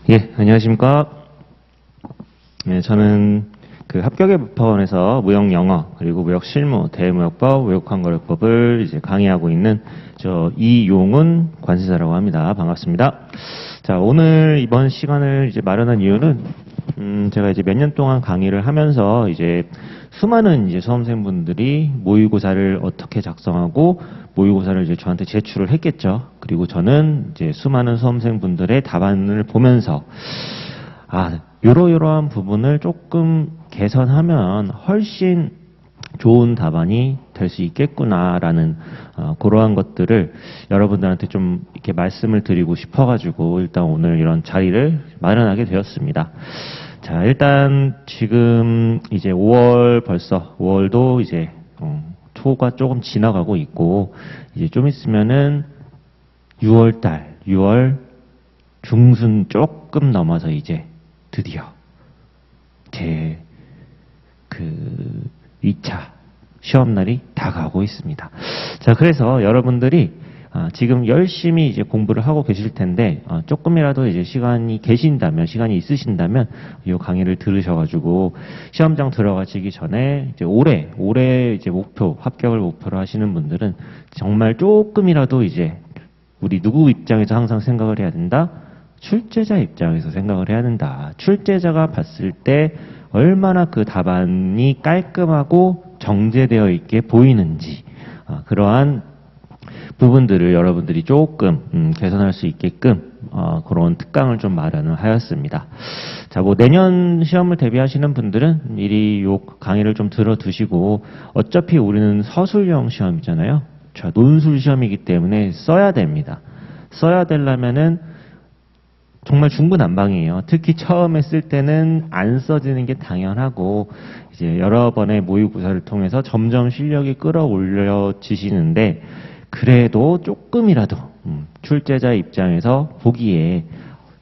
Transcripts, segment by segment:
예, 안녕하십니까. 네, 저는 그 합격의 법원에서 무역 영어, 그리고 무역 실무, 대무역법, 외국환거래법을 이제 강의하고 있는 저 이용훈 관세사라고 합니다. 반갑습니다. 자, 오늘 이번 시간을 이제 마련한 이유는, 제가 이제 몇 년 동안 강의를 하면서 이제 수많은 이제 수험생분들이 모의고사를 어떻게 작성하고 모의고사를 이제 저한테 제출을 했겠죠. 그리고 저는 이제 수많은 수험생분들의 답안을 보면서 요러요러한 부분을 조금 개선하면 훨씬 좋은 답안이 될 수 있겠구나라는 그러한 것들을 여러분들한테 좀 이렇게 말씀을 드리고 싶어가지고 일단 오늘 이런 자리를 마련하게 되었습니다. 자, 일단 지금 이제 5월 벌써 5월도 이제 초가 조금 지나가고 있고 이제 좀 있으면은 6월 중순 조금 넘어서 이제 드디어 제 2차 시험날이 다가오고 있습니다. 자, 그래서 여러분들이 지금 열심히 이제 공부를 하고 계실 텐데 조금이라도 이제 시간이 있으신다면 이 강의를 들으셔가지고 시험장 들어가시기 전에 이제 올해 이제 합격을 목표로 하시는 분들은 정말 조금이라도 이제 우리 누구 입장에서 항상 생각을 해야 된다? 출제자 입장에서 생각을 해야 된다. 출제자가 봤을 때 얼마나 그 답안이 깔끔하고 정제되어 있게 보이는지 그러한 부분들을 여러분들이 조금 개선할 수 있게끔 그런 특강을 좀 마련을 하였습니다. 자, 뭐 내년 시험을 대비하시는 분들은 미리 요 강의를 좀 들어두시고 어차피 우리는 서술형 시험이잖아요. 자, 논술 시험이기 때문에 써야 됩니다. 써야 되려면은 정말 중구난방이에요. 특히 처음에 쓸 때는 안 써지는 게 당연하고 이제 여러 번의 모의고사를 통해서 점점 실력이 끌어올려지시는데 그래도 조금이라도 출제자 입장에서 보기에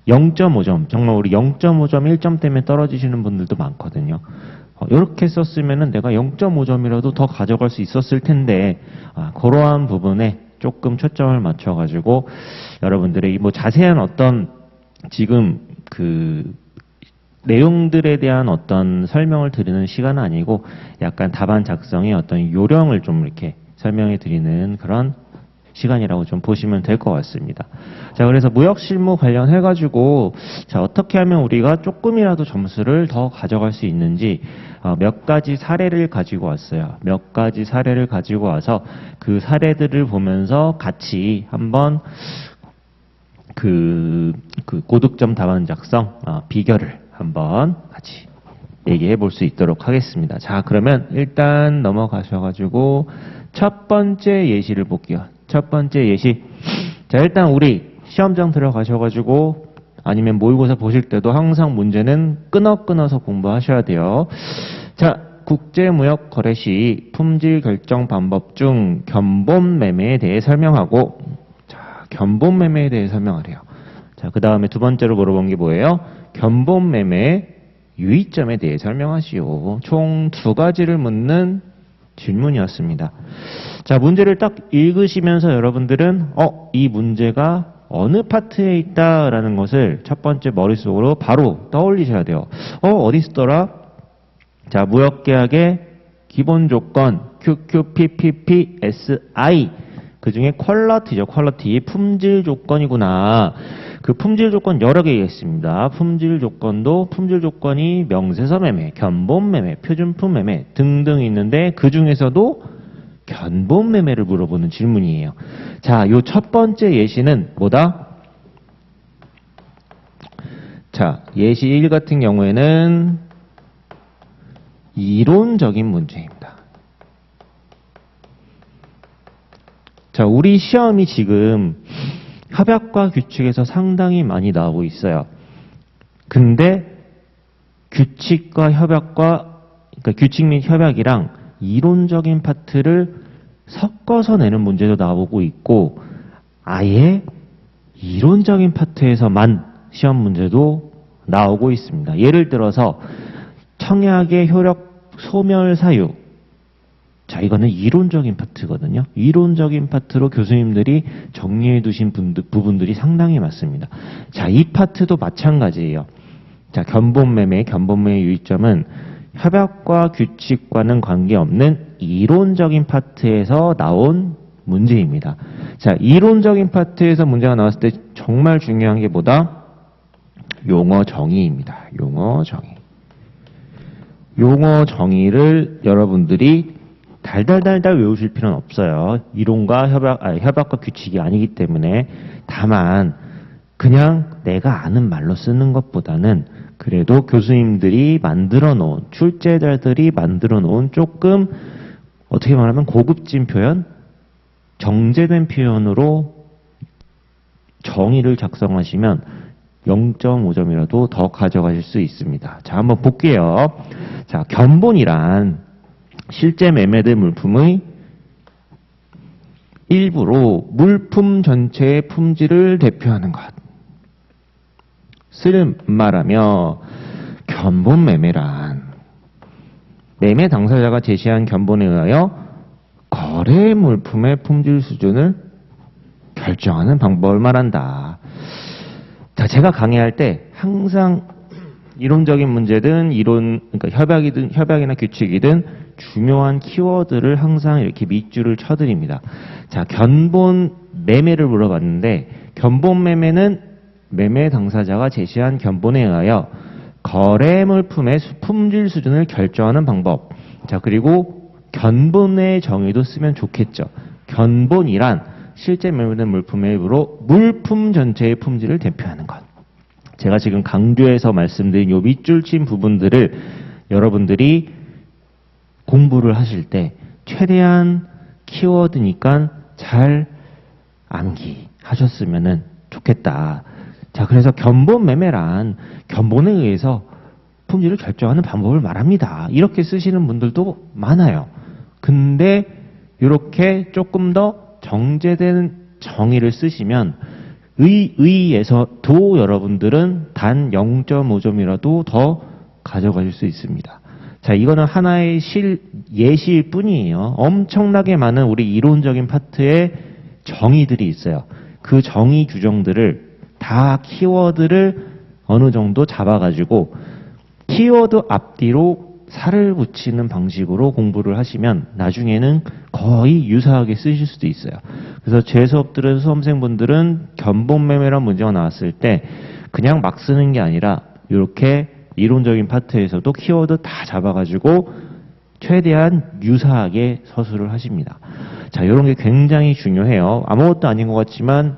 0.5점, 정말 우리 0.5점, 1점 때문에 떨어지시는 분들도 많거든요. 이렇게 썼으면은 내가 0.5점이라도 더 가져갈 수 있었을 텐데 그러한 부분에 조금 초점을 맞춰가지고 여러분들의 뭐 자세한 어떤 지금 내용들에 대한 어떤 설명을 드리는 시간은 아니고 약간 답안 작성의 어떤 요령을 좀 이렇게 설명해 드리는 그런 시간이라고 좀 보시면 될 것 같습니다. 자, 그래서 무역 실무 관련해가지고 자, 어떻게 하면 우리가 조금이라도 점수를 더 가져갈 수 있는지 몇 가지 사례를 가지고 왔어요. 몇 가지 사례를 가지고 와서 그 사례들을 보면서 같이 한번 고득점 답안 작성 비결을 한번 같이 얘기해 볼 수 있도록 하겠습니다. 자, 그러면 일단 넘어가셔가지고 첫 번째 예시를 볼게요. 첫 번째 예시. 자, 일단 우리 시험장 들어가셔가지고 아니면 모의고사 보실 때도 항상 문제는 끊어서 공부하셔야 돼요. 자, 국제무역 거래 시 품질 결정 방법 중 견본 매매에 대해 설명하고 견본 매매에 대해 설명을 해요. 자, 그 다음에 두 번째로 물어본 게 뭐예요? 견본 매매 유의점에 대해 설명하시오. 총 두 가지를 묻는 질문이었습니다. 자, 문제를 딱 읽으시면서 여러분들은 이 문제가 어느 파트에 있다라는 것을 첫 번째 머릿속으로 바로 떠올리셔야 돼요. 어디 있더라? 자, 무역계약의 기본 조건 QQPPPSI 그 중에 퀄러티죠. 퀄러티. 품질 조건이구나. 그 품질 조건 여러 개 있습니다. 품질 조건이 명세서 매매, 견본 매매, 표준품 매매 등등 있는데 그 중에서도 견본 매매를 물어보는 질문이에요. 자, 요 첫 번째 예시는 뭐다? 자, 예시 1 같은 경우에는 이론적인 문제입니다. 자, 우리 시험이 지금 협약과 규칙에서 상당히 많이 나오고 있어요. 근데 규칙과 협약과, 그러니까 규칙 및 협약이랑 이론적인 파트를 섞어서 내는 문제도 나오고 있고, 아예 이론적인 파트에서만 시험 문제도 나오고 있습니다. 예를 들어서 청약의 효력 소멸 사유, 자, 이거는 이론적인 파트거든요. 이론적인 파트로 교수님들이 정리해 두신 부분들이 상당히 많습니다. 자, 이 파트도 마찬가지예요. 자, 견본매매의 유의점은 협약과 규칙과는 관계없는 이론적인 파트에서 나온 문제입니다. 자, 이론적인 파트에서 문제가 나왔을 때 정말 중요한 게 뭐다? 용어 정의입니다. 용어 정의. 용어 정의를 여러분들이 달달달달 외우실 필요는 없어요. 이론과 협약과 규칙이 아니기 때문에. 다만 그냥 내가 아는 말로 쓰는 것보다는 그래도 교수님들이 만들어 놓은, 출제자들이 만들어 놓은 조금 어떻게 말하면 고급진 표현, 정제된 표현으로 정의를 작성하시면 0.5점이라도 더 가져가실 수 있습니다. 자, 한번 볼게요. 자, 견본이란 실제 매매된 물품의 일부로 물품 전체의 품질을 대표하는 것. 쓸 말하며 견본 매매란 매매 당사자가 제시한 견본에 의하여 거래 물품의 품질 수준을 결정하는 방법을 말한다. 자, 제가 강의할 때 항상 이론적인 문제든 그러니까 협약이나 규칙이든 중요한 키워드를 항상 이렇게 밑줄을 쳐드립니다. 자, 견본 매매를 물어봤는데 견본 매매는 매매 당사자가 제시한 견본에 의하여 거래 물품의 품질 수준을 결정하는 방법. 자, 그리고 견본의 정의도 쓰면 좋겠죠. 견본이란 실제 매매된 물품의 일부로 물품 전체의 품질을 대표하는 것. 제가 지금 강조해서 말씀드린 요 밑줄 친 부분들을 여러분들이 공부를 하실 때 최대한 키워드니까 잘 암기하셨으면 좋겠다. 자, 그래서 견본 매매란 견본에 의해서 품질을 결정하는 방법을 말합니다. 이렇게 쓰시는 분들도 많아요. 근데 이렇게 조금 더 정제된 정의를 쓰시면 의의에서도 여러분들은 단 0.5점이라도 더 가져가실 수 있습니다. 자, 이거는 하나의 예시일 뿐이에요. 엄청나게 많은 우리 이론적인 파트의 정의들이 있어요. 그 정의 규정들을 다 키워드를 어느 정도 잡아가지고 키워드 앞뒤로 살을 붙이는 방식으로 공부를 하시면 나중에는 거의 유사하게 쓰실 수도 있어요. 그래서 제 수업들에서 수험생분들은 견본매매란 문제가 나왔을 때 그냥 막 쓰는 게 아니라 이렇게 이론적인 파트에서도 키워드 다 잡아가지고 최대한 유사하게 서술을 하십니다. 자, 이런 게 굉장히 중요해요. 아무것도 아닌 것 같지만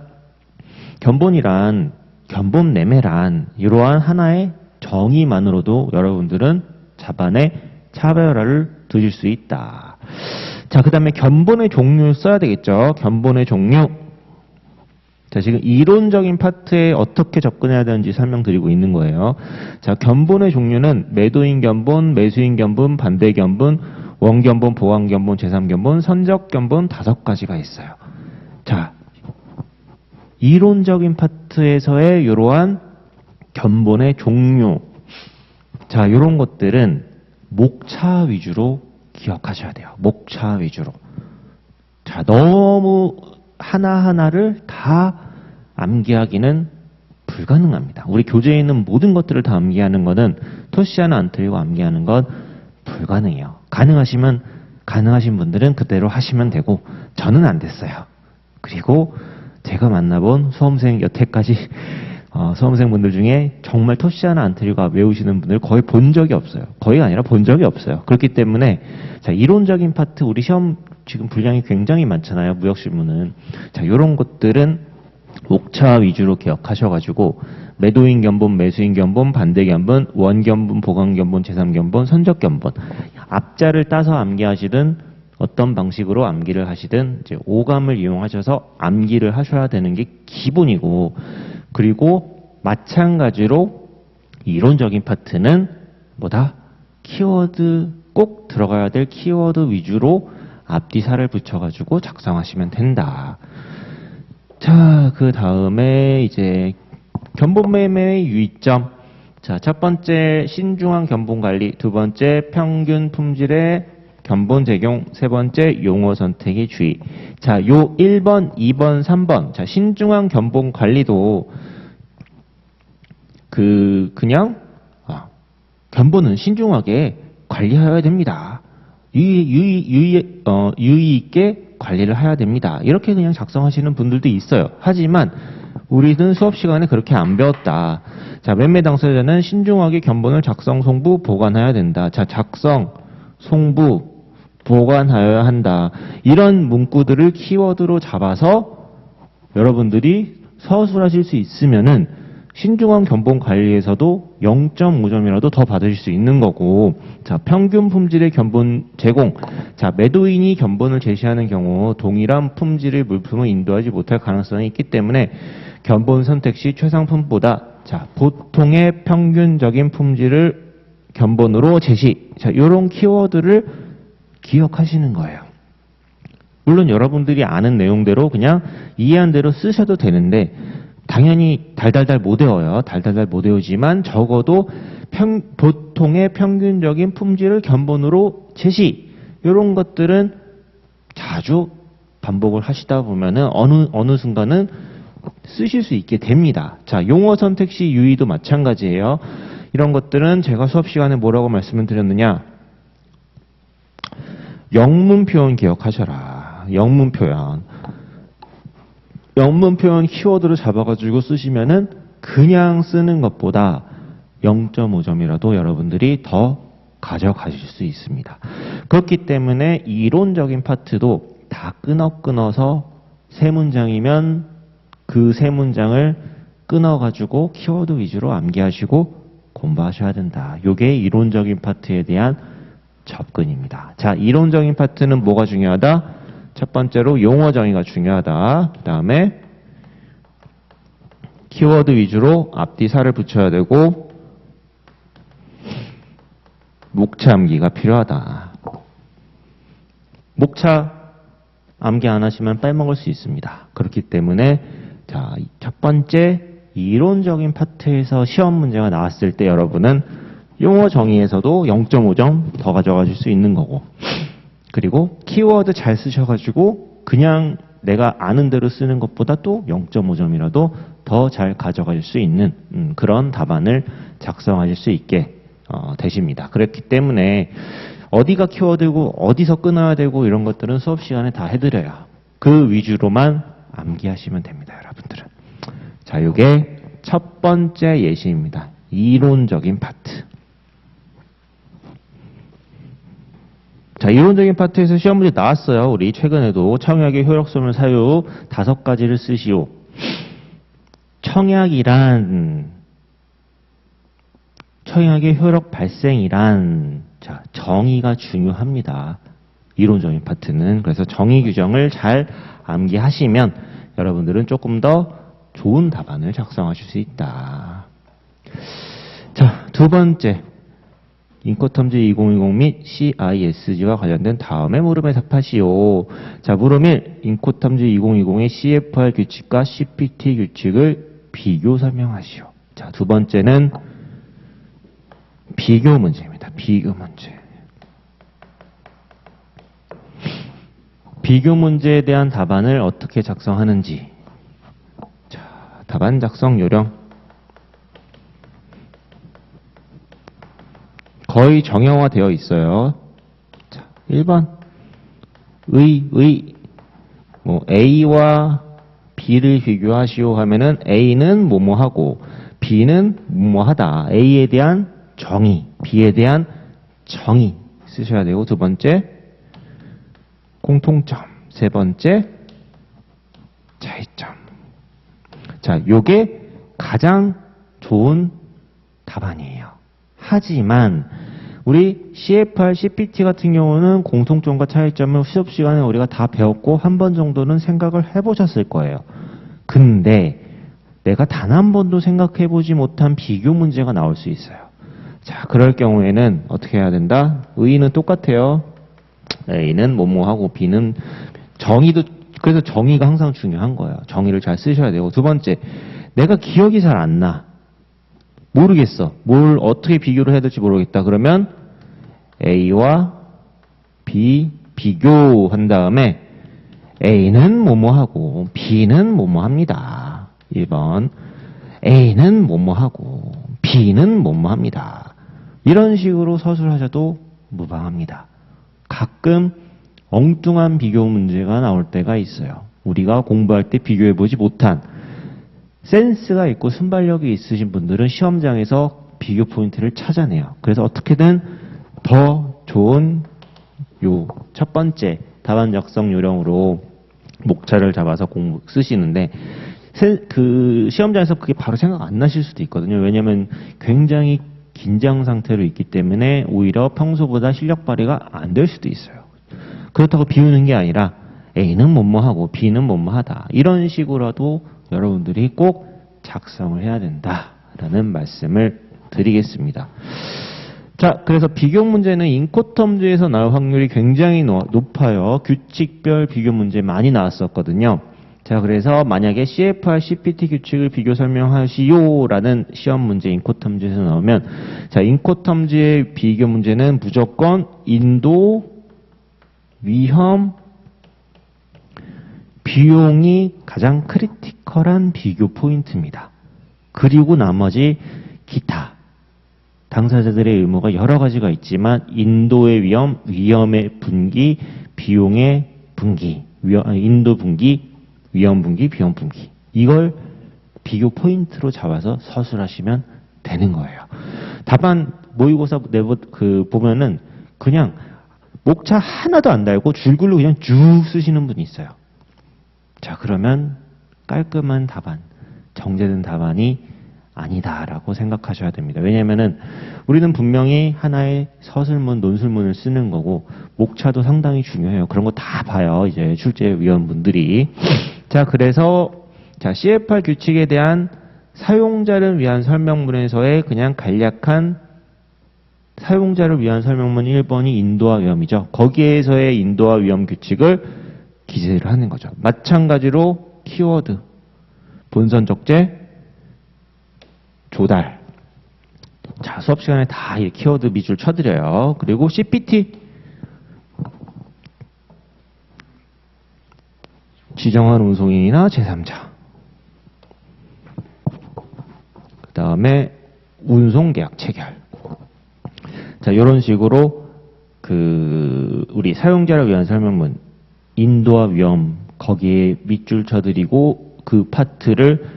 견본매매란 이러한 하나의 정의만으로도 여러분들은 자반의 차별화를 두실 수 있다. 자, 그 다음에 견본의 종류 써야 되겠죠. 견본의 종류. 자, 지금 이론적인 파트에 어떻게 접근해야 되는지 설명드리고 있는 거예요. 자, 견본의 종류는 매도인 견본, 매수인 견본, 반대 견본, 원견본, 보완견본, 제3견본, 선적견본 5가지가 있어요. 자, 이론적인 파트에서의 이러한 견본의 종류. 자, 이런 것들은 목차 위주로 기억하셔야 돼요. 목차 위주로. 자, 너무 하나하나를 다 암기하기는 불가능합니다. 우리 교재에 있는 모든 것들을 다 암기하는 것은 토시 하나 안 틀리고 암기하는 건 불가능해요. 가능하신 분들은 그대로 하시면 되고 저는 안 됐어요. 그리고 제가 만나본 수험생 여태까지 수험생분들 중에 정말 토시 하나 안 틀리고 외우시는 분들 거의 본 적이 없어요. 거의가 아니라 본 적이 없어요. 그렇기 때문에 자, 이론적인 파트 우리 시험 지금 분량이 굉장히 많잖아요. 무역실무는. 자, 이런 것들은 목차 위주로 기억하셔가지고 매도인 견본, 매수인 견본, 반대 견본, 원견본, 보강견본, 제3견본, 선적견본 앞자를 따서 암기하시든 어떤 방식으로 암기를 하시든 이제 오감을 이용하셔서 암기를 하셔야 되는 게 기본이고 그리고 마찬가지로 이론적인 파트는 뭐다? 키워드 꼭 들어가야 될 키워드 위주로 앞뒤 살을 붙여가지고 작성하시면 된다. 자, 그 다음에 이제 견본매매의 유의점. 자, 첫 번째 신중한 견본관리, 두 번째 평균 품질의 견본 적용. 세 번째, 용어 선택의 주의. 자, 요 1번, 2번, 3번. 자, 신중한 견본 관리도 그냥 견본은 신중하게 관리해야 됩니다. 유의 있게 관리를 해야 됩니다. 이렇게 그냥 작성하시는 분들도 있어요. 하지만 우리는 수업 시간에 그렇게 안 배웠다. 자, 매매 당사자는 신중하게 견본을 작성, 송부, 보관해야 된다. 자, 작성, 송부, 보관하여야 한다. 이런 문구들을 키워드로 잡아서 여러분들이 서술하실 수 있으면은 신중한 견본 관리에서도 0.5점이라도 더 받으실 수 있는 거고, 자, 평균 품질의 견본 제공. 자, 매도인이 견본을 제시하는 경우 동일한 품질의 물품을 인도하지 못할 가능성이 있기 때문에 견본 선택 시 최상품보다 자, 보통의 평균적인 품질을 견본으로 제시. 자, 요런 키워드를 기억하시는 거예요. 물론 여러분들이 아는 내용대로 그냥 이해한 대로 쓰셔도 되는데 당연히 달달달 못 외워요. 달달달 못 외우지만 적어도 보통의 평균적인 품질을 견본으로 제시. 이런 것들은 자주 반복을 하시다 보면은 어느 순간은 쓰실 수 있게 됩니다. 자, 용어 선택 시 유의도 마찬가지예요. 이런 것들은 제가 수업 시간에 뭐라고 말씀을 드렸느냐? 영문 표현 기억하셔라. 영문 표현. 영문 표현 키워드를 잡아가지고 쓰시면은 그냥 쓰는 것보다 0.5점이라도 여러분들이 더 가져가실 수 있습니다. 그렇기 때문에 이론적인 파트도 다 끊어서 세 문장이면 그 세 문장을 끊어가지고 키워드 위주로 암기하시고 공부하셔야 된다. 이게 이론적인 파트에 대한 접근입니다. 자, 이론적인 파트는 뭐가 중요하다? 첫 번째로 용어 정의가 중요하다. 그 다음에 키워드 위주로 앞뒤 살을 붙여야 되고 목차 암기가 필요하다. 목차 암기 안 하시면 빼먹을 수 있습니다. 그렇기 때문에 자, 첫 번째 이론적인 파트에서 시험 문제가 나왔을 때 여러분은 용어 정의에서도 0.5점 더 가져가실 수 있는 거고, 그리고 키워드 잘 쓰셔가지고 그냥 내가 아는 대로 쓰는 것보다 또 0.5점이라도 더 잘 가져가실 수 있는 그런 답안을 작성하실 수 있게 되십니다. 그렇기 때문에 어디가 키워드고 어디서 끊어야 되고 이런 것들은 수업 시간에 다 해드려요. 그 위주로만 암기하시면 됩니다, 여러분들은. 자, 요게 첫 번째 예시입니다. 이론적인 파트. 자, 이론적인 파트에서 시험 문제 나왔어요. 우리 최근에도 청약의 효력소멸 사유 5가지를 쓰시오. 청약의 효력 발생이란, 자, 정의가 중요합니다. 이론적인 파트는. 그래서 정의 규정을 잘 암기하시면 여러분들은 조금 더 좋은 답안을 작성하실 수 있다. 자, 두 번째. 인코텀즈 2020 및 CISG와 관련된 다음에 물음에 답하시오. 자, 물음 1. 인코텀즈 2020의 CFR 규칙과 CPT 규칙을 비교 설명하시오. 자, 두 번째는 비교 문제입니다. 비교 문제. 비교 문제에 대한 답안을 어떻게 작성하는지. 자, 답안 작성 요령. 거의 정형화되어 있어요. 자, 1번. A와 B를 비교하시오 하면은 A는 뭐뭐하고 B는 뭐뭐하다. A에 대한 정의, B에 대한 정의 쓰셔야 되고, 두 번째, 공통점. 세 번째, 차이점. 자, 요게 가장 좋은 답안이에요. 하지만 우리 CFR, CPT 같은 경우는 공통점과 차이점을 수업 시간에 우리가 다 배웠고 한 번 정도는 생각을 해보셨을 거예요. 근데 내가 단 한 번도 생각해보지 못한 비교 문제가 나올 수 있어요. 자, 그럴 경우에는 어떻게 해야 된다? A는 똑같아요. A는 뭐뭐하고 B는 정의도, 그래서 정의가 항상 중요한 거예요. 정의를 잘 쓰셔야 되고, 두 번째, 내가 기억이 잘 안 나. 모르겠어. 뭘 어떻게 비교를 해야 될지 모르겠다. 그러면 A와 비교한 다음에 A는 뭐뭐하고 B는 뭐뭐합니다. 1번 A는 뭐뭐하고 B는 뭐뭐합니다. 이런 식으로 서술하셔도 무방합니다. 가끔 엉뚱한 비교 문제가 나올 때가 있어요. 우리가 공부할 때 비교해보지 못한 센스가 있고 순발력이 있으신 분들은 시험장에서 비교 포인트를 찾아내요. 그래서 어떻게든 더 좋은 요 첫 번째 답안 작성 요령으로 목차를 잡아서 쓰시는데 그 시험장에서 그게 바로 생각 안 나실 수도 있거든요. 왜냐하면 굉장히 긴장 상태로 있기 때문에 오히려 평소보다 실력 발휘가 안 될 수도 있어요. 그렇다고 비우는 게 아니라 A는 뭐뭐하고 B는 뭐뭐하다. 이런 식으로라도 여러분들이 꼭 작성을 해야 된다라는 말씀을 드리겠습니다. 자, 그래서 비교 문제는 인코텀즈에서 나올 확률이 굉장히 높아요. 규칙별 비교 문제 많이 나왔었거든요. 자, 그래서 만약에 CFR, CPT 규칙을 비교 설명하시오라는 시험 문제 인코텀즈에서 나오면, 자, 인코텀즈의 비교 문제는 무조건 인도, 위험, 비용이 가장 크리티컬한 비교 포인트입니다. 그리고 나머지 기타. 당사자들의 의무가 여러 가지가 있지만 인도의 위험, 위험의 분기, 비용의 분기, 인도 분기, 위험 분기, 비용 분기. 이걸 비교 포인트로 잡아서 서술하시면 되는 거예요. 답안 모의고사 보면은 그냥 목차 하나도 안 달고 줄글로 그냥 쭉 쓰시는 분이 있어요. 자, 그러면 깔끔한 답안, 정제된 답안이 아니다라고 생각하셔야 됩니다. 왜냐면은 우리는 분명히 하나의 서술문, 논술문을 쓰는 거고 목차도 상당히 중요해요. 그런 거 다 봐요. 이제 출제위원분들이. 자, 그래서 자, CFR 규칙에 대한 사용자를 위한 설명문에서의 그냥 간략한 사용자를 위한 설명문 1번이 인도와 위험이죠. 거기에서의 인도와 위험 규칙을 기재를 하는 거죠. 마찬가지로 키워드, 본선 적재, 조달. 자, 수업 시간에 다 이 키워드 밑줄 쳐드려요. 그리고 CPT. 지정한 운송인이나 제3자. 그 다음에 운송계약 체결. 자, 이런 식으로 우리 사용자를 위한 설명문, 인도와 위험, 거기에 밑줄 쳐드리고 그 파트를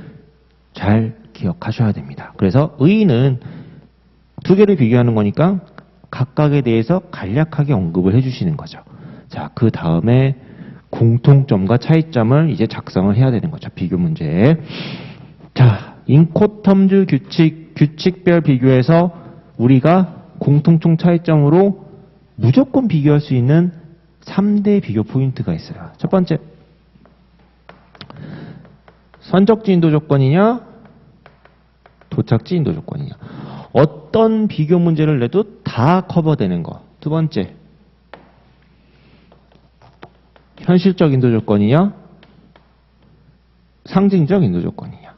잘 기억하셔야 됩니다. 그래서 의의는 두 개를 비교하는 거니까 각각에 대해서 간략하게 언급을 해주시는 거죠. 자, 그 다음에 공통점과 차이점을 이제 작성을 해야 되는 거죠. 비교 문제. 자, 인코텀즈 규칙별 비교에서 우리가 공통점 차이점으로 무조건 비교할 수 있는 3대 비교 포인트가 있어요. 첫 번째, 선적지 인도 조건이냐, 도착지 인도 조건이냐. 어떤 비교 문제를 내도 다 커버되는 거. 두 번째, 현실적 인도 조건이냐, 상징적 인도 조건이냐.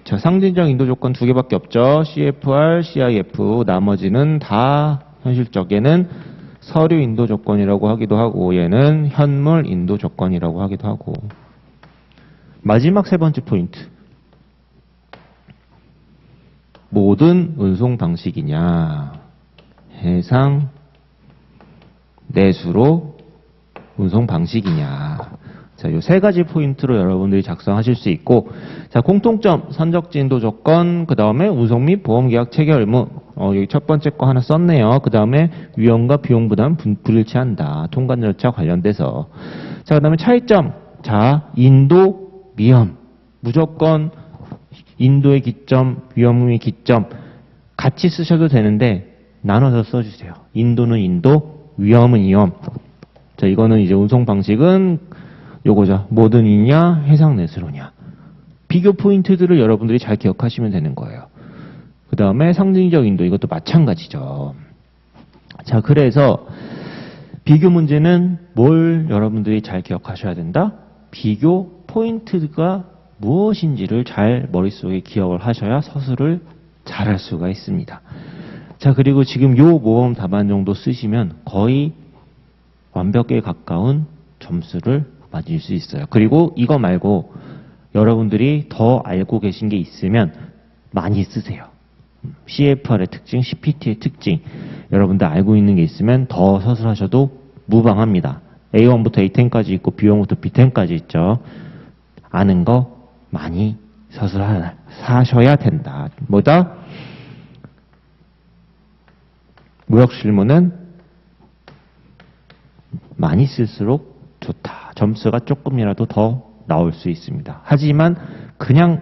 자, 상징적 인도 조건 두 개밖에 없죠. CFR, CIF. 나머지는 다 현실적. 얘는 서류 인도 조건이라고 하기도 하고, 얘는 현물 인도 조건이라고 하기도 하고. 마지막 세 번째 포인트. 모든 운송 방식이냐, 해상, 내수로 운송 방식이냐. 자, 요 세 가지 포인트로 여러분들이 작성하실 수 있고, 자, 공통점, 선적지 인도 조건, 그 다음에 운송 및 보험 계약 체결 의무. 여기 첫 번째 거 하나 썼네요. 그 다음에 위험과 비용 부담 불일치한다. 통관 절차 관련돼서. 자, 그 다음에 차이점. 자, 인도, 위험. 무조건 인도의 기점, 위험의 기점 같이 쓰셔도 되는데 나눠서 써주세요. 인도는 인도, 위험은 위험. 자, 이거는 이제 운송 방식은 요거죠. 모든이냐, 해상 내수로냐. 비교 포인트들을 여러분들이 잘 기억하시면 되는 거예요. 그 다음에 상징적 인도, 이것도 마찬가지죠. 자, 그래서 비교 문제는 뭘 여러분들이 잘 기억하셔야 된다? 비교 포인트가 무엇인지를 잘 머릿속에 기억을 하셔야 서술을 잘 할 수가 있습니다. 자, 그리고 지금 요 모범 답안 정도 쓰시면 거의 완벽에 가까운 점수를 맞을 수 있어요. 그리고 이거 말고 여러분들이 더 알고 계신 게 있으면 많이 쓰세요. CFR의 특징, CPT의 특징, 여러분들 알고 있는 게 있으면 더 서술하셔도 무방합니다. A1부터 A10까지 있고 B1부터 B10까지 있죠. 아는 거 많이 서술하셔야 된다. 뭐다? 무역 실무는 많이 쓸수록 좋다. 점수가 조금이라도 더 나올 수 있습니다. 하지만 그냥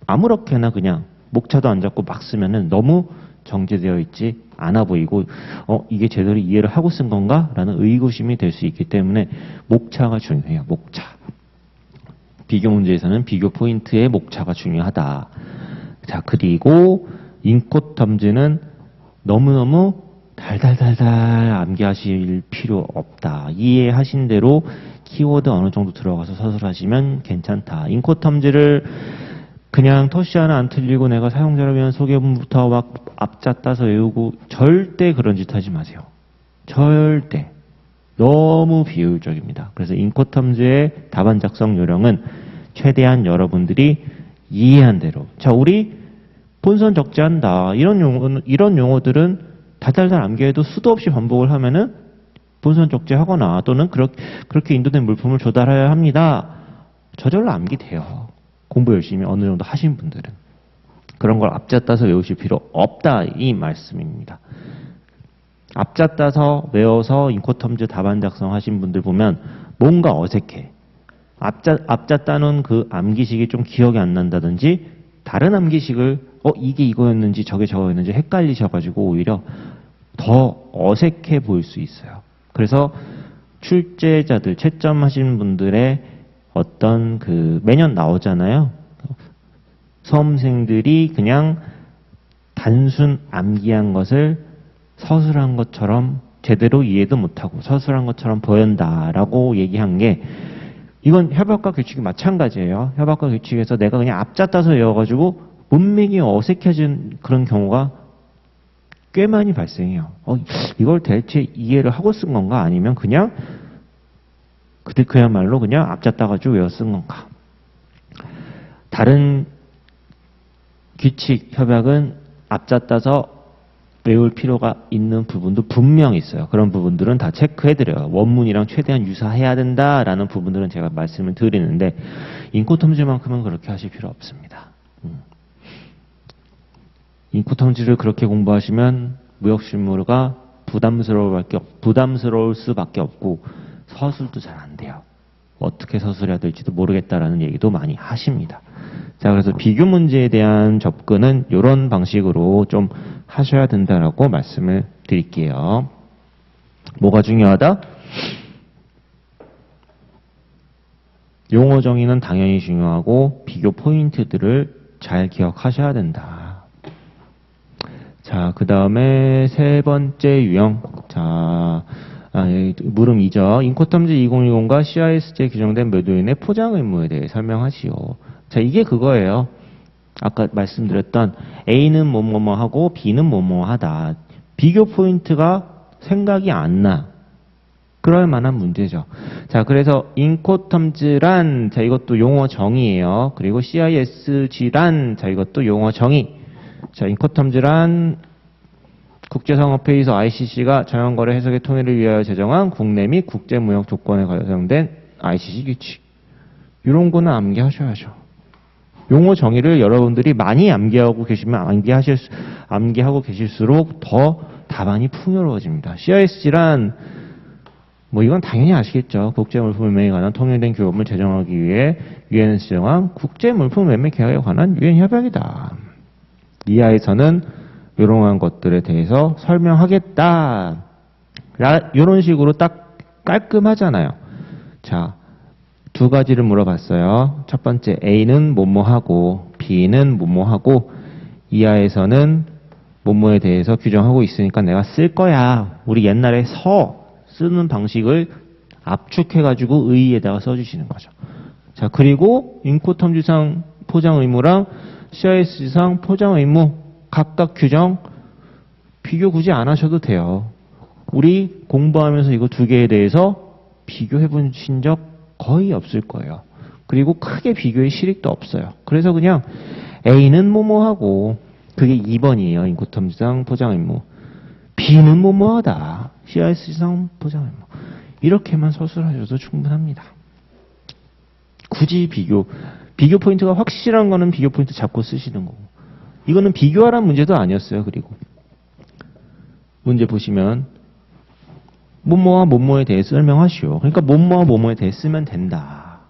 아무렇게나 그냥 목차도 안 잡고 막 쓰면은 너무 정제되어 있지 않아 보이고 이게 제대로 이해를 하고 쓴 건가? 라는 의구심이 될 수 있기 때문에 목차가 중요해요. 목차. 비교 문제에서는 비교 포인트의 목차가 중요하다. 자, 그리고 인코텀즈는 너무너무 달달달달 암기하실 필요 없다. 이해하신 대로 키워드 어느 정도 들어가서 서술하시면 괜찮다. 인코텀즈를 그냥 토시 하나 안 틀리고 내가 사용자를 위한 소개문부터 막 앞자 따서 외우고 절대 그런 짓 하지 마세요. 절대. 너무 비효율적입니다. 그래서 인코텀즈의 답안 작성 요령은 최대한 여러분들이 이해한 대로. 자, 우리 본선 적재한다. 이런 용어들은 달달달 암기해도 수도 없이 반복을 하면은 본선 적재하거나 또는 그렇게 인도된 물품을 조달해야 합니다. 저절로 암기돼요. 공부 열심히 어느 정도 하신 분들은. 그런 걸 앞자 따서 외우실 필요 없다. 이 말씀입니다. 앞자 따서 외워서 인코텀즈 답안 작성하신 분들 보면 뭔가 어색해. 앞자 따는 그 암기식이 좀 기억이 안 난다든지 다른 암기식을 이게 이거였는지 저게 저거였는지 헷갈리셔가지고 오히려 더 어색해 보일 수 있어요. 그래서 출제자들, 채점하신 분들의 어떤 매년 나오잖아요. 수험생들이 그냥 단순 암기한 것을 서술한 것처럼 제대로 이해도 못하고 서술한 것처럼 보인다라고 얘기한 게 이건 협약과 규칙이 마찬가지예요. 협약과 규칙에서 내가 그냥 앞자 따서 외워가지고 문맥이 어색해진 그런 경우가 꽤 많이 발생해요. 이걸 대체 이해를 하고 쓴 건가? 아니면 그냥 그야말로 그냥 앞자 따가지고 외워 쓴 건가? 다른 규칙, 협약은 앞자 따서 외울 필요가 있는 부분도 분명히 있어요. 그런 부분들은 다 체크해드려요. 원문이랑 최대한 유사해야 된다라는 부분들은 제가 말씀을 드리는데 인코텀즈만큼은 그렇게 하실 필요 없습니다. 인코텀즈를 그렇게 공부하시면 무역실무가 부담스러울 수밖에 없고 서술도 잘 안 돼요. 어떻게 서술해야 될지도 모르겠다라는 얘기도 많이 하십니다. 자, 그래서 비교 문제에 대한 접근은 이런 방식으로 좀 하셔야 된다라고 말씀을 드릴게요. 뭐가 중요하다? 용어 정의는 당연히 중요하고 비교 포인트들을 잘 기억하셔야 된다. 자, 그 다음에 세 번째 유형. 자, 물음 2죠. 인코텀즈 2020과 CIS제에 규정된 매도인의 포장 의무에 대해 설명하시오. 자, 이게 그거예요. 아까 말씀드렸던 A는 뭐뭐뭐 하고 B는 뭐뭐 하다. 비교 포인트가 생각이 안 나. 그럴 만한 문제죠. 자, 그래서 인코텀즈란, 자, 이것도 용어 정의예요. 그리고 CISG란, 자, 이것도 용어 정의. 자, 인코텀즈란 국제상업회의소 ICC가 자연거래 해석의 통일을 위하여 제정한 국내 및 국제무역 조건에 관련된 ICC 규칙. 이런 거는 암기하셔야죠. 용어 정의를 여러분들이 많이 암기하고 계시면 암기하고 계실수록 더 답안이 풍요로워집니다. CISG란 이건 당연히 아시겠죠. 국제물품 매매에 관한 통일된 규범을 제정하기 위해 유엔에서 제정한 국제물품 매매 계약에 관한 유엔 협약이다. 이하에서는 이러한 것들에 대해서 설명하겠다. 이런 식으로 딱 깔끔하잖아요. 자, 두 가지를 물어봤어요. 첫 번째, A는 뭐뭐하고 B는 뭐뭐하고 이하에서는 뭐뭐에 대해서 규정하고 있으니까 내가 쓸 거야. 우리 옛날에 서 쓰는 방식을 압축해가지고 의의에다가 써주시는 거죠. 자, 그리고 인코텀즈상 포장 의무랑 CIS상 포장 의무 각각 규정 비교 굳이 안 하셔도 돼요. 우리 공부하면서 이거 두 개에 대해서 비교해 보신 적 거의 없을 거예요. 그리고 크게 비교의 실익도 없어요. 그래서 그냥 A는 뭐뭐하고 그게 2번이에요. 인코텀지상 포장임무. B는 뭐뭐하다. CIS상 포장임무. 이렇게만 서술하셔도 충분합니다. 굳이 비교 포인트가 확실한 거는 비교 포인트 잡고 쓰시는 거고. 이거는 비교하라는 문제도 아니었어요. 그리고 문제 보시면 뭐뭐와 뭐뭐에 대해 설명하시오. 그러니까 뭐뭐와 뭐뭐에 대해 쓰면 된다.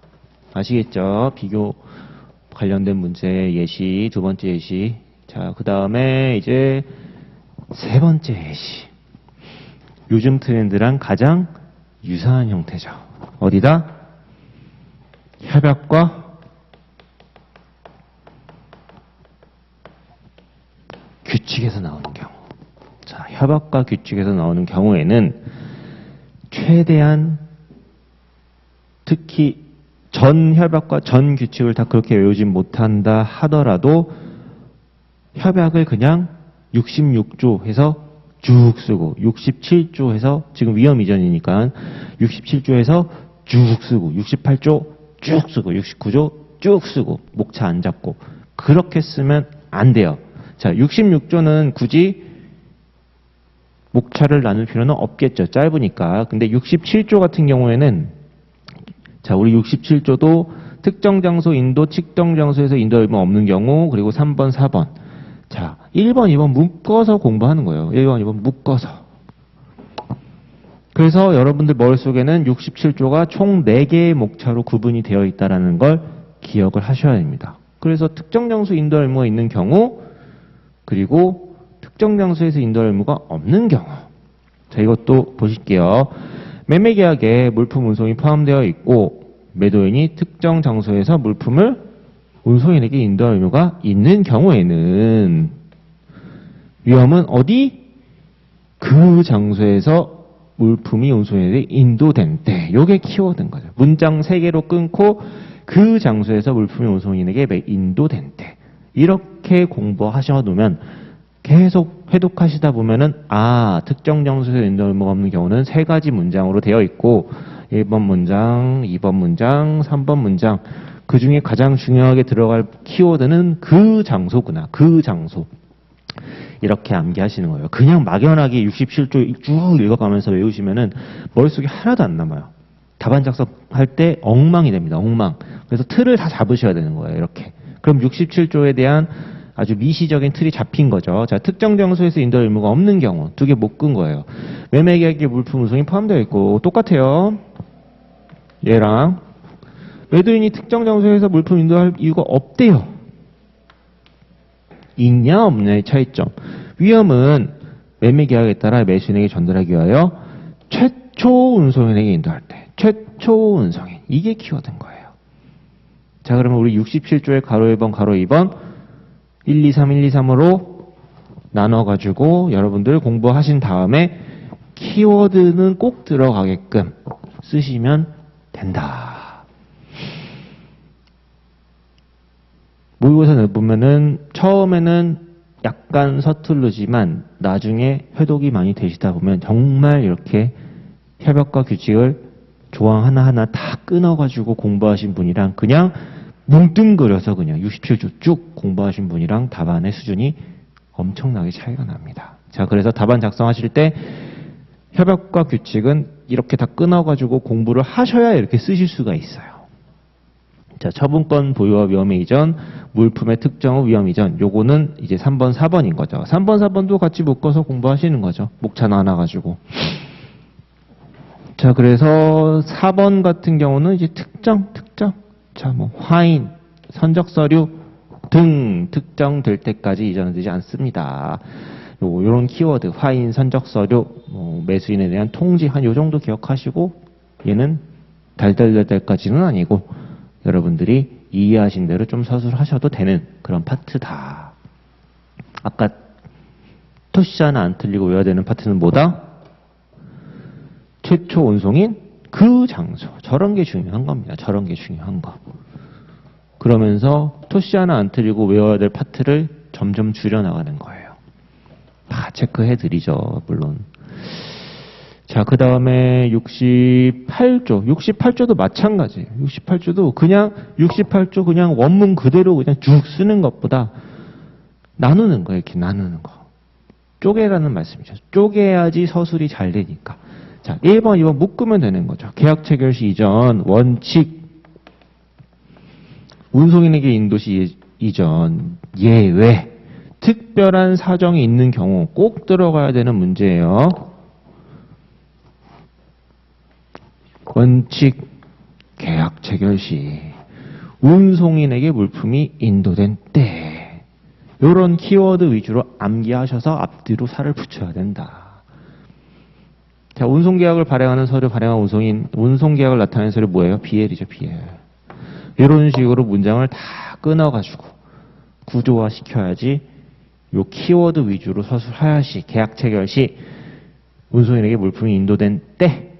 아시겠죠? 비교 관련된 문제 예시, 두 번째 예시. 자, 그 다음에 이제 세 번째 예시. 요즘 트렌드랑 가장 유사한 형태죠. 어디다? 협약과 규칙에서 나오는 경우. 자, 협약과 규칙에서 나오는 경우에는 최대한 특히 전 협약과 전 규칙을 다 그렇게 외우진 못한다 하더라도 협약을 그냥 66조 해서 쭉 쓰고 67조 해서 지금 위험 이전이니까 67조 해서 쭉 쓰고 68조 쭉 쓰고 69조 쭉 쓰고 목차 안 잡고 그렇게 쓰면 안 돼요. 자, 66조는 굳이 목차를 나눌 필요는 없겠죠. 짧으니까. 근데 67조 같은 경우에는 자, 우리 67조도 특정 장소 인도, 측정 장소에서 인도 의무 없는 경우, 그리고 3번, 4번. 자, 1번, 2번 묶어서 공부하는 거예요. 1번, 2번 묶어서. 그래서 여러분들 머릿속에는 67조가 총 4개의 목차로 구분이 되어 있다는 걸 기억을 하셔야 됩니다. 그래서 특정 장소 인도 의무가 있는 경우, 그리고 특정 장소에서 인도 의무가 없는 경우. 자, 이것도 보실게요. 매매계약에 물품 운송이 포함되어 있고 매도인이 특정 장소에서 물품을 운송인에게 인도할 의무가 있는 경우에는 위험은 어디? 그 장소에서 물품이 운송인에게 인도된 때. 요게 키워드인 거죠. 문장 3개로 끊고 그 장소에서 물품이 운송인에게 인도된 때. 이렇게 공부하셔 놓으면 계속 회독하시다 보면은 특정 장소에서 인도 의무가 없는 경우는 3가지 문장으로 되어 있고 1번 문장, 2번 문장, 3번 문장 그 중에 가장 중요하게 들어갈 키워드는 그 장소구나. 그 장소. 이렇게 암기하시는 거예요. 그냥 막연하게 67조 쭉 읽어가면서 외우시면은 머릿속에 하나도 안 남아요. 답안 작성할 때 엉망이 됩니다. 엉망. 그래서 틀을 다 잡으셔야 되는 거예요. 이렇게. 그럼 67조에 대한 아주 미시적인 틀이 잡힌 거죠. 자, 특정 장소에서 인도 의무가 없는 경우 2개 못 끈 거예요. 매매계약에 물품 운송이 포함되어 있고 똑같아요. 얘랑 매도인이 특정 장소에서 물품 인도할 이유가 없대요. 있냐 없냐의 차이점. 위험은 매매계약에 따라 매수인에게 전달하기 위하여 최초 운송인에게 인도할 때. 최초 운송인. 이게 키워드인 거예요. 자, 그러면 우리 67조의 가로 1번, 가로 2번 1, 2, 3, 1, 2, 3으로 나눠가지고 여러분들 공부하신 다음에 키워드는 꼭 들어가게끔 쓰시면 된다. 모의고사 내보면은 처음에는 약간 서투르지만 나중에 회독이 많이 되시다 보면 정말 이렇게 협약과 규칙을 조항 하나하나 다 끊어가지고 공부하신 분이랑 그냥 뭉뚱그려서 그냥 67조 쭉 공부하신 분이랑 답안의 수준이 엄청나게 차이가 납니다. 자, 그래서 답안 작성하실 때 협약과 규칙은 이렇게 다 끊어가지고 공부를 하셔야 이렇게 쓰실 수가 있어요. 자, 처분권 보유와 위험의 이전, 물품의 특정 후 위험 이전. 요거는 이제 3번, 4번인 거죠. 3번, 4번도 같이 묶어서 공부하시는 거죠. 목차 나눠가지고. 자, 그래서 4번 같은 경우는 이제 특정. 자, 뭐 화인, 선적 서류 등 특정될 때까지 이전은 되지 않습니다. 요런 키워드, 화인, 선적 서류, 매수인에 대한 통지 한 요 정도 기억하시고 얘는 달달달달까지는 아니고 여러분들이 이해하신 대로 좀 서술하셔도 되는 그런 파트다. 아까 토시 하나 안 틀리고 외워야 되는 파트는 뭐다? 최초 운송인 그 장소. 저런 게 중요한 겁니다. 저런 게 중요한 거. 그러면서 토시 하나 안 틀리고 외워야 될 파트를 점점 줄여나가는 거예요. 다 체크해 드리죠. 물론. 자, 그 다음에 68조. 68조도 마찬가지예요. 68조도 그냥 68조 그냥 원문 그대로 그냥 쭉 쓰는 것보다 나누는 거예요. 이렇게 나누는 거. 쪼개라는 말씀이죠. 쪼개야지 서술이 잘 되니까. 자, 1번, 2번 묶으면 되는 거죠. 계약 체결 시 이전, 원칙, 운송인에게 인도시 이전, 예외, 특별한 사정이 있는 경우 꼭 들어가야 되는 문제예요. 원칙, 계약 체결 시, 운송인에게 물품이 인도된 때, 이런 키워드 위주로 암기하셔서 앞뒤로 살을 붙여야 된다. 자, 운송계약을 발행하는 서류 발행한 운송인, 운송계약을 나타내는 서류 뭐예요? BL이죠, BL. 이런 식으로 문장을 다 끊어가지고 구조화 시켜야지 요 키워드 위주로 서술하야 시, 계약 체결 시, 운송인에게 물품이 인도된 때,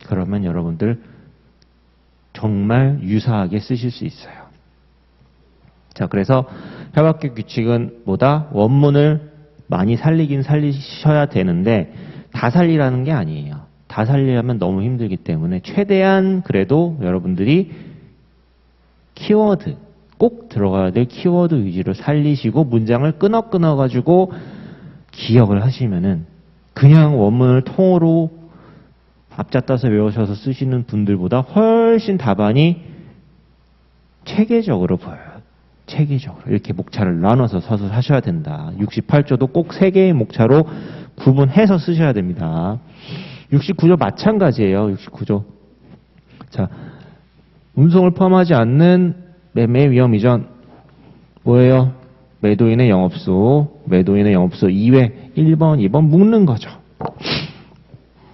그러면 여러분들 정말 유사하게 쓰실 수 있어요. 자, 그래서 협약계 규칙은 뭐다? 원문을 많이 살리긴 살리셔야 되는데 다 살리라는 게 아니에요. 다 살리려면 너무 힘들기 때문에 최대한 그래도 여러분들이 키워드, 꼭 들어가야 될 키워드 위주로 살리시고 문장을 끊어가지고 기억을 하시면은 그냥 원문을 통으로 앞자 따서 외우셔서 쓰시는 분들보다 훨씬 답안이 체계적으로 보여요. 체계적으로. 이렇게 목차를 나눠서 서술하셔야 된다. 68조도 꼭 3개의 목차로 구분해서 쓰셔야 됩니다. 69조 마찬가지예요. 69조. 자, 운송을 포함하지 않는 매매 위험 이전. 뭐예요? 매도인의 영업소, 매도인의 영업소 이외 1번, 2번 묶는 거죠.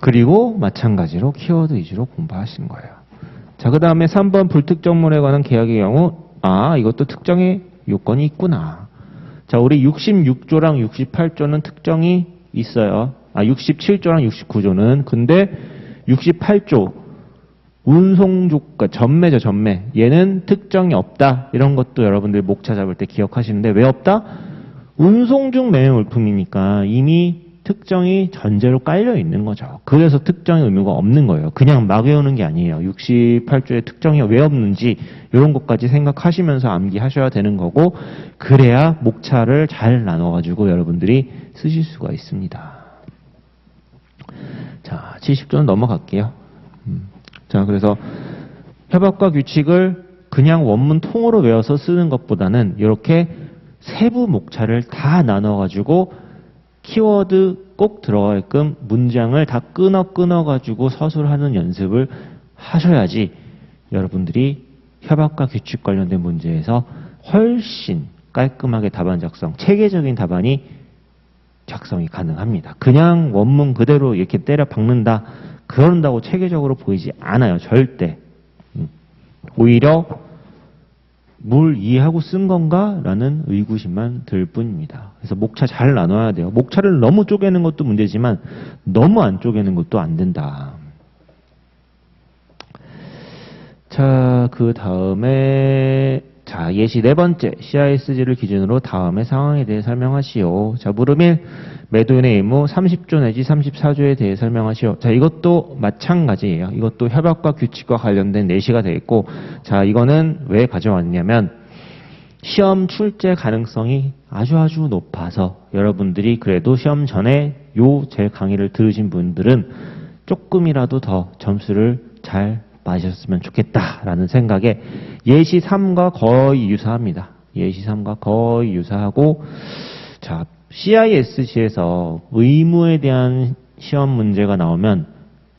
그리고 마찬가지로 키워드 위주로 공부하신 거예요. 자, 그 다음에 3번 불특정물에 관한 계약의 경우, 아, 이것도 특정의 요건이 있구나. 자, 우리 66조랑 68조는 특정이 있어요. 아, 67조랑 69조는. 근데 68조, 운송조가, 전매죠, 전매. 얘는 특정이 없다. 이런 것도 여러분들 목차 잡을 때 기억하시는데, 왜 없다? 운송 중 매매 물품이니까 이미 특정이 전제로 깔려 있는 거죠. 그래서 특정의 의무가 없는 거예요. 그냥 막 외우는 게 아니에요. 68조의 특정이 왜 없는지 이런 것까지 생각하시면서 암기하셔야 되는 거고, 그래야 목차를 잘 나눠가지고 여러분들이 쓰실 수가 있습니다. 자, 70조는 넘어갈게요. 자, 그래서 협약과 규칙을 그냥 원문 통으로 외워서 쓰는 것보다는 이렇게 세부 목차를 다 나눠가지고 키워드 꼭 들어가게끔 문장을 다 끊어가지고 서술하는 연습을 하셔야지 여러분들이 협약과 규칙 관련된 문제에서 훨씬 깔끔하게 답안 작성, 체계적인 답안이 작성이 가능합니다. 그냥 원문 그대로 이렇게 때려 박는다, 그런다고 체계적으로 보이지 않아요. 절대. 오히려 뭘 이해하고 쓴 건가? 라는 의구심만 들 뿐입니다. 그래서 목차 잘 나눠야 돼요. 목차를 너무 쪼개는 것도 문제지만 너무 안 쪼개는 것도 안 된다. 자, 그 다음에 자, 예시 4번째, CISG를 기준으로 다음의 상황에 대해 설명하시오. 자, 물음 1, 매도인의 의무 30조 내지 34조에 대해 설명하시오. 자, 이것도 마찬가지예요. 이것도 협약과 규칙과 관련된 내시가 되어 있고, 자, 이거는 왜 가져왔냐면 시험 출제 가능성이 아주 높아서 여러분들이 그래도 시험 전에 제 강의를 들으신 분들은 조금이라도 더 점수를 잘 맞으셨으면 좋겠다라는 생각에 예시 3과 거의 유사합니다. 예시 3과 거의 유사하고, 자, CISG에서 의무에 대한 시험 문제가 나오면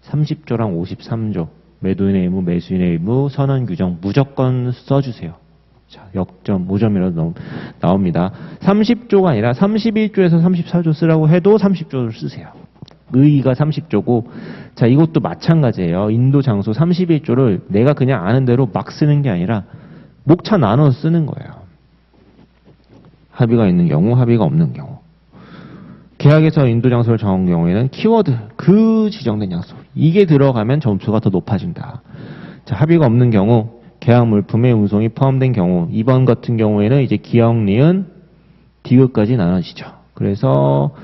30조랑 53조, 매도인의 의무, 매수인의 의무, 선언 규정 무조건 써주세요. 자, 역점, 5점이라도 나옵니다. 30조가 아니라 31조에서 34조 쓰라고 해도 30조를 쓰세요. 의의가 30조고, 자, 이것도 마찬가지예요. 인도 장소 31조를 내가 그냥 아는 대로 막 쓰는 게 아니라 목차 나눠서 쓰는 거예요. 합의가 있는 경우, 합의가 없는 경우. 계약에서 인도 장소를 정한 경우에는 키워드, 그 지정된 장소, 이게 들어가면 점수가 더 높아진다. 자, 합의가 없는 경우, 계약 물품의 운송이 포함된 경우, 2번 같은 경우에는 이제 기역, 니은, 디귿까지 나눠지죠. 그래서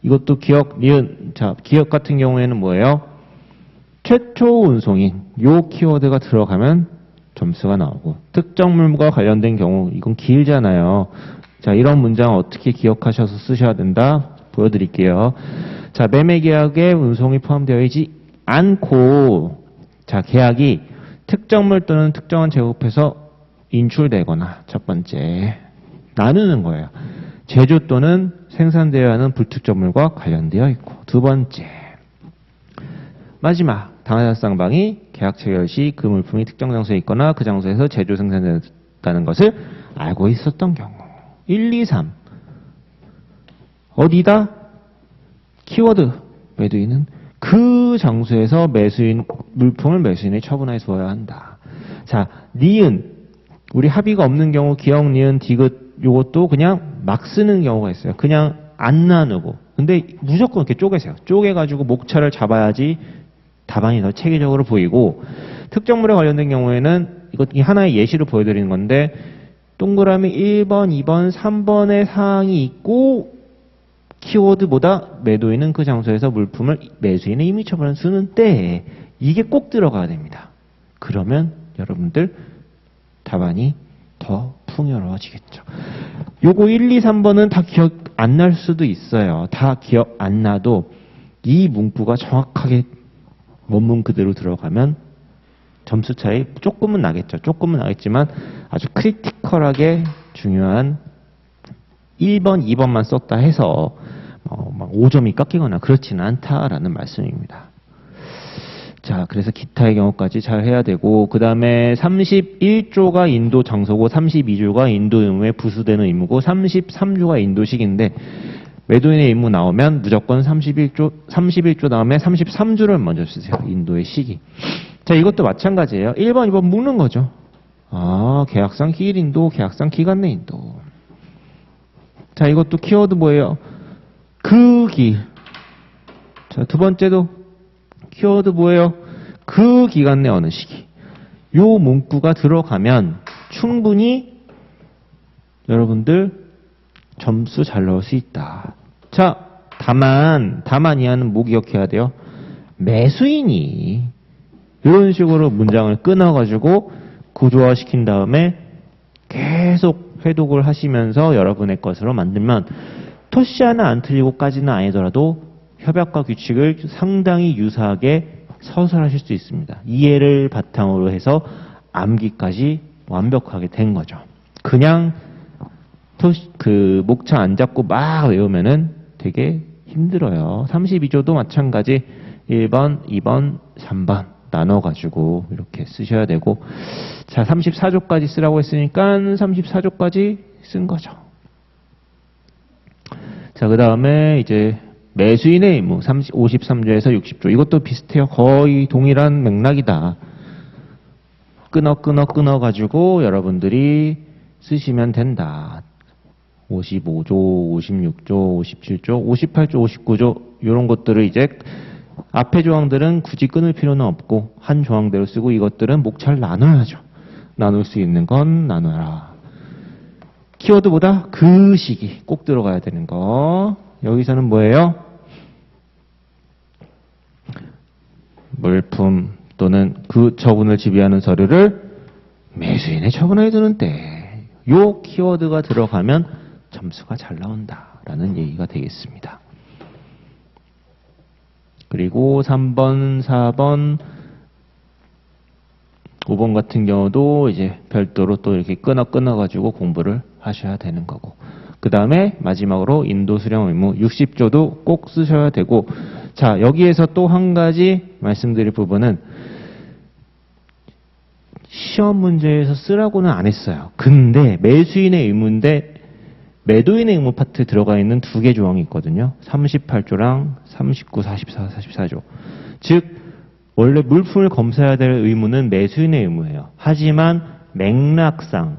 이것도 기억, 니은. 자, 기억 같은 경우에는 뭐예요? 최초 운송인 요 키워드가 들어가면 점수가 나오고, 특정 물과 관련된 경우 이건 길잖아요. 자, 이런 문장 어떻게 기억하셔서 쓰셔야 된다 보여드릴게요. 자, 매매 계약에 운송이 포함되어 있지 않고, 자, 계약이 특정물 또는 특정한 제곱해서 인출되거나, 첫 번째 나누는 거예요. 제조 또는 생산되어야 하는 불특정물과 관련되어 있고, 두 번째 마지막 당사자 쌍방이 계약 체결 시 그 물품이 특정 장소에 있거나 그 장소에서 제조 생산됐다는 것을 알고 있었던 경우. 1, 2, 3 어디다? 키워드 매도인은 그 장소에서 물품을 매수인에 처분해 주어야 한다. 자, 니은 우리 합의가 없는 경우 기억, 니은, 디귿 요것도 그냥 막 쓰는 경우가 있어요. 그냥 안 나누고. 근데 무조건 이렇게 쪼개세요. 쪼개가지고 목차를 잡아야지 답안이 더 체계적으로 보이고, 특정물에 관련된 경우에는 이 하나의 예시로 보여드리는 건데, 동그라미 1번, 2번, 3번의 사항이 있고 키워드보다 매도인은 그 장소에서 물품을 매수인의 임의 처분을 쓰는 때에 이게 꼭 들어가야 됩니다. 그러면 여러분들 답안이 더 풍요로워지겠죠. 요거 1, 2, 3번은 다 기억 안 날 수도 있어요. 다 기억 안 나도 이 문구가 정확하게 원문 그대로 들어가면 점수 차이 조금은 나겠죠. 조금은 나겠지만 아주 크리티컬하게 중요한 1번, 2번만 썼다 해서 막 5점이 깎이거나 그렇지는 않다라는 말씀입니다. 자, 그래서 기타의 경우까지 잘 해야 되고, 그 다음에 31조가 인도 장소고 32조가 인도 의무에 부수되는 의무고 33조가 인도식인데, 매도인의 임무 나오면 무조건 31조 다음에 33조를 먼저 쓰세요. 인도의 시기. 자, 이것도 마찬가지예요. 1번, 2번 묶는 거죠. 아, 계약상 기일 인도, 계약상 기간 내 인도. 자, 이것도 키워드 뭐예요? 그 기. 자, 두 번째도 키워드 뭐예요? 그 기간 내 어느 시기. 요 문구가 들어가면 충분히 여러분들 점수 잘 넣을 수 있다. 자, 다만 이하는 뭐 기억해야 돼요? 매수인이 이런 식으로 문장을 끊어가지고 구조화시킨 다음에 계속 회독을 하시면서 여러분의 것으로 만들면 토시 하나 안 틀리고까지는 아니더라도 협약과 규칙을 상당히 유사하게 서술하실 수 있습니다. 이해를 바탕으로 해서 암기까지 완벽하게 된 거죠. 그냥 목차 안 잡고 막 외우면은 되게 힘들어요. 32조도 마찬가지 1번, 2번, 3번 나눠가지고 이렇게 쓰셔야 되고, 자, 34조까지 쓰라고 했으니까 34조까지 쓴 거죠. 자, 그 다음에 이제 매수인의 의무 53조에서 60조. 이것도 비슷해요. 거의 동일한 맥락이다. 끊어가지고 여러분들이 쓰시면 된다. 55조, 56조, 57조, 58조, 59조 이런 것들을 이제 앞에 조항들은 굳이 끊을 필요는 없고 한 조항대로 쓰고, 이것들은 목차를 나눠야죠. 나눌 수 있는 건 나눠라. 키워드보다 그 시기 꼭 들어가야 되는 거. 여기서는 뭐예요? 물품 또는 그 처분을 지배하는 서류를 매수인에 처분해 두는 때, 요 키워드가 들어가면 점수가 잘 나온다라는 얘기가 되겠습니다. 그리고 3번, 4번, 5번 같은 경우도 이제 별도로 또 이렇게 끊어가지고 공부를 하셔야 되는 거고. 그 다음에 마지막으로 인도 수령 의무 60조도 꼭 쓰셔야 되고. 자, 여기에서 또 한 가지 말씀드릴 부분은 시험 문제에서 쓰라고는 안 했어요. 근데 매수인의 의무인데 매도인의 의무 파트에 들어가 있는 두 개 조항이 있거든요. 38조랑 39, 44, 44조. 즉 원래 물품을 검사해야 될 의무는 매수인의 의무예요. 하지만 맥락상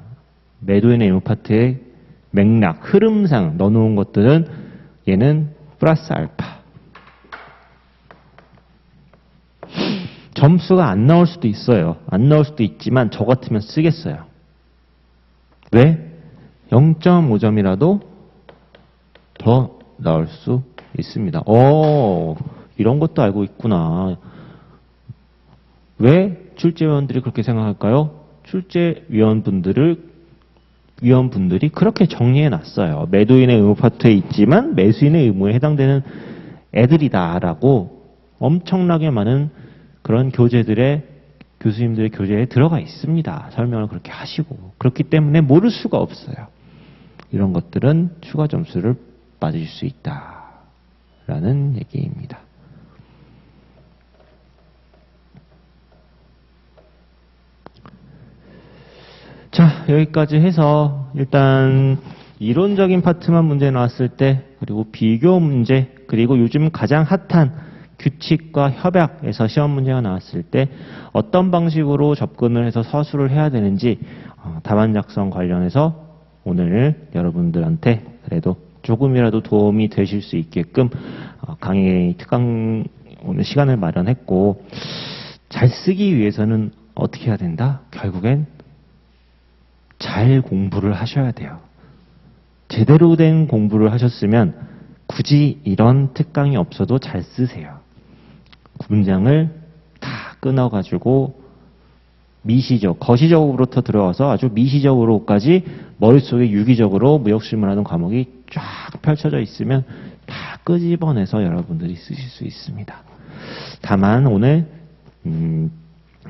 매도인의 의무 파트에 맥락, 흐름상 넣어놓은 것들은 얘는 플러스 알파. 점수가 안 나올 수도 있어요. 안 나올 수도 있지만 저 같으면 쓰겠어요. 왜? 0.5점이라도 더 나올 수 있습니다. 이런 것도 알고 있구나. 왜 출제위원들이 그렇게 생각할까요? 출제위원분들이 그렇게 정리해 놨어요. 매도인의 의무 파트에 있지만 매수인의 의무에 해당되는 애들이다라고 엄청나게 많은 그런 교수님들의 교재에 들어가 있습니다. 설명을 그렇게 하시고. 그렇기 때문에 모를 수가 없어요. 이런 것들은 추가 점수를 받으실 수 있다라는 얘기입니다. 자, 여기까지 해서 일단 이론적인 파트만 문제 나왔을 때, 그리고 비교 문제, 그리고 요즘 가장 핫한 규칙과 협약에서 시험 문제가 나왔을 때 어떤 방식으로 접근을 해서 서술을 해야 되는지 답안 작성 관련해서 오늘 여러분들한테 그래도 조금이라도 도움이 되실 수 있게끔 강의 특강 오늘 시간을 마련했고, 잘 쓰기 위해서는 어떻게 해야 된다? 결국엔 잘 공부를 하셔야 돼요. 제대로 된 공부를 하셨으면 굳이 이런 특강이 없어도 잘 쓰세요. 문장을 다 끊어가지고 거시적으로부터 들어와서 아주 미시적으로까지 머릿속에 유기적으로 무역실문하는 과목이 쫙 펼쳐져 있으면 다 끄집어내서 여러분들이 쓰실 수 있습니다. 다만 오늘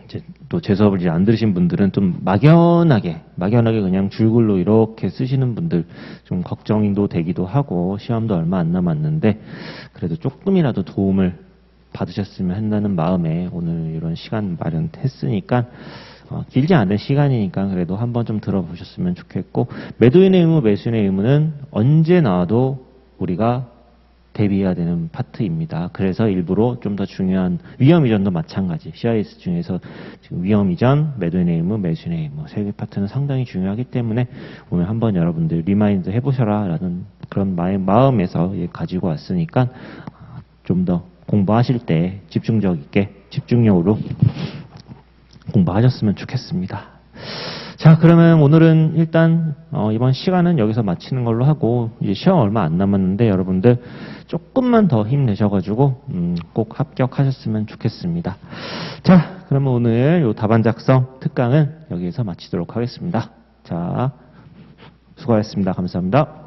이제 또 제 수업을 이제 안 들으신 분들은 좀 막연하게 그냥 줄글로 이렇게 쓰시는 분들 좀 걱정도 되기도 하고, 시험도 얼마 안 남았는데 그래도 조금이라도 도움을 받으셨으면 한다는 마음에 오늘 이런 시간 마련했으니까 길지 않은 시간이니까 그래도 한번 좀 들어보셨으면 좋겠고, 매도인의 의무, 매수인의 의무는 언제 나와도 우리가 대비해야 되는 파트입니다. 그래서 일부러 좀 더 중요한 위험 이전도 마찬가지. CIS 중에서 지금 위험 이전, 매도인의 의무, 매수인의 의무 세 개 파트는 상당히 중요하기 때문에 오늘 한번 여러분들 리마인드 해보셔라라는 그런 마음에서 가지고 왔으니까 좀 더 공부하실 때 집중력 있게 집중력으로 공부하셨으면 좋겠습니다. 자, 그러면 오늘은 일단 이번 시간은 여기서 마치는 걸로 하고, 이제 시험 얼마 안 남았는데 여러분들 조금만 더 힘내셔가지고 꼭 합격하셨으면 좋겠습니다. 자, 그러면 오늘 요 답안 작성 특강은 여기에서 마치도록 하겠습니다. 자, 수고하셨습니다. 감사합니다.